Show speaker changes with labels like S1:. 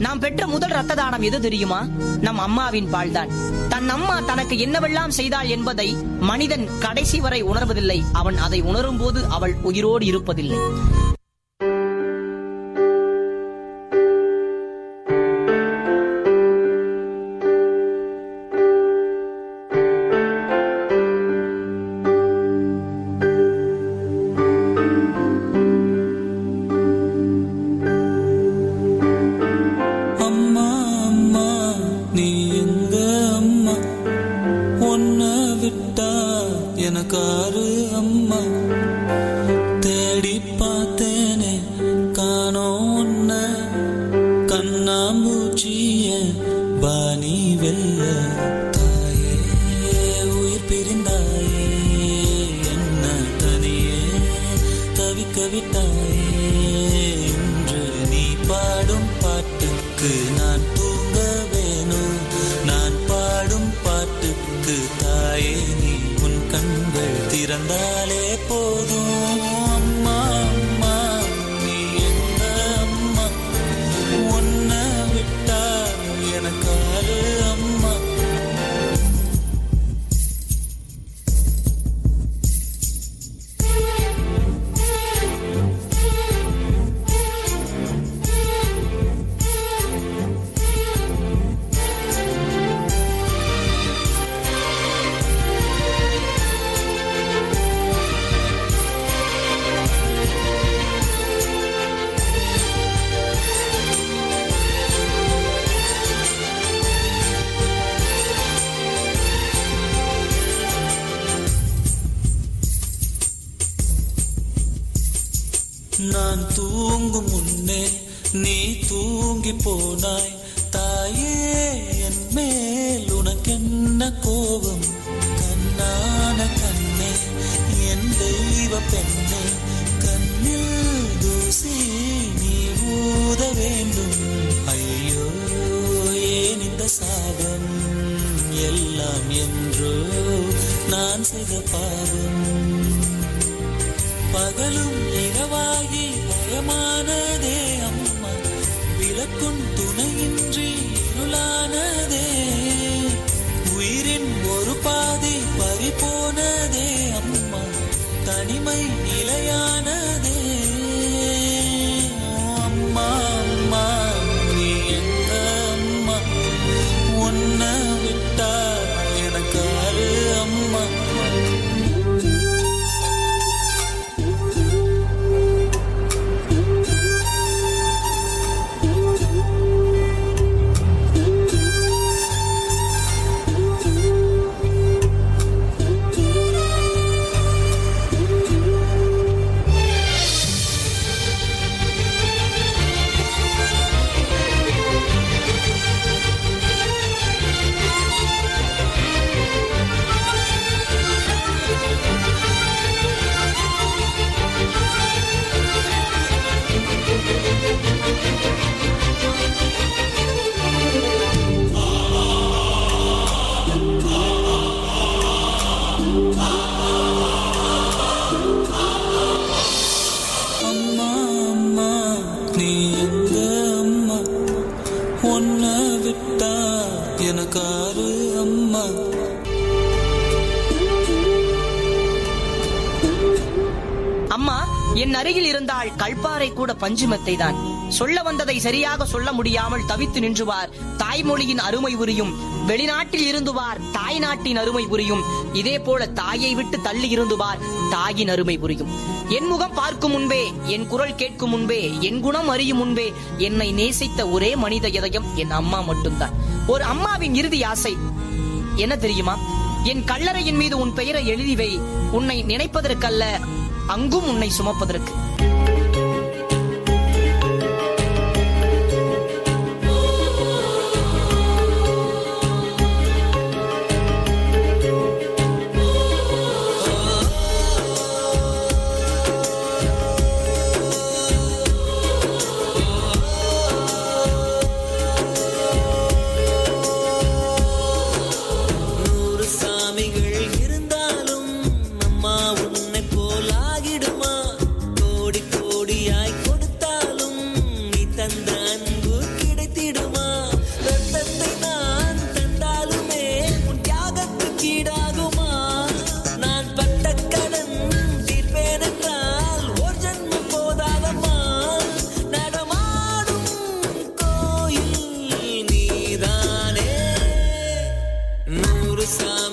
S1: நாம் பெற்ற முதல் ரத்த தானம் எது தெரியுமா? நம் அம்மாவின் பால்தான். தன் அம்மா தனக்கு என்னவெல்லாம் செய்தாள் என்பதை மனிதன் கடைசி வரை உணர்வதில்லை. அவன் அதை உணரும் போது அவள் உயிரோடு இருப்பதில்லை.
S2: எனக்காரு அம்மா தேடி பார்த்தேனே காணோம் உன்ன கண்ணாம்பூச்சிய பாணி வெல்ல தாயே உயிர் பிரிந்தாயே என்ன தனியே தவிக்க விட்டாயே என்று நீ பாடும் பாட்டுக்கு நான் தூங்க வேணும் நான் பாடும் பாட்டுக்கு தாயே நீ கண்கள் திறந்தாலே போதும் அம்மா அம்மா நீ எங்க அம்மா உன்னை விட்டா எனக்காரு அம்மா. நான் தூங்கும் முன்னே நீ தூங்கி போனாய் தாயே என் மேல் உனக்கென்ன கோபம் கண்ணான கண்ணே என் தெய்வ பெண்ணே கண்ணில் தூசி நீ ஊத வேண்டும் ஐயோ ஏன் இந்த சாபம் எல்லாம் என்றோ நான் செய்த பாவம் பகலும் இரவாகி பயமானதே அம்மா விளக்கும் துணையின்றி இருளானதே உயிரின் ஒரு பாதி பறிபோனதே அம்மா தனிமை நிலையானதே அம்மா அம்மா நீ எங்க அம்மா உன்னை விட்டா எனக்காரு அம்மா. உன்னை விட்டா எனக்காரு அம்மா.
S1: அம்மா என் அருகில் இருந்தால் கல்பாறை கூட பஞ்சுமெத்தை தான். சொல்ல வந்ததை சரியாக சொல்ல முடியாமல் தவித்து நின்றுவார். தாய்மொழியின் அருமை புரியும். வெளிநாட்டில் இருந்துவார் தாய் நாட்டின் அருமை புரியும். இதே போல தாயை விட்டு தள்ளி இருந்துவார் தாயின் அருமை புரியும். என் முகம் பார்க்கும் முன்பே, என் குரல் கேட்கும் முன்பே, என் குணம் அறியும் முன்பே என்னை நேசித்த ஒரே மனித இதயம் என் அம்மா மட்டும்தான். ஒரு அம்மாவின் இறுதி ஆசை என்ன தெரியுமா? என் கல்லறையின் மீது உன் பெயரை எழுதி வை. உன்னை நினைப்பதற்கல்ல, அங்கும் உன்னை சுமப்பதற்கு.
S2: இருந்தாலும் அம்மா உன்னை போலாகிடுமா? கோடி ஒரு சாமி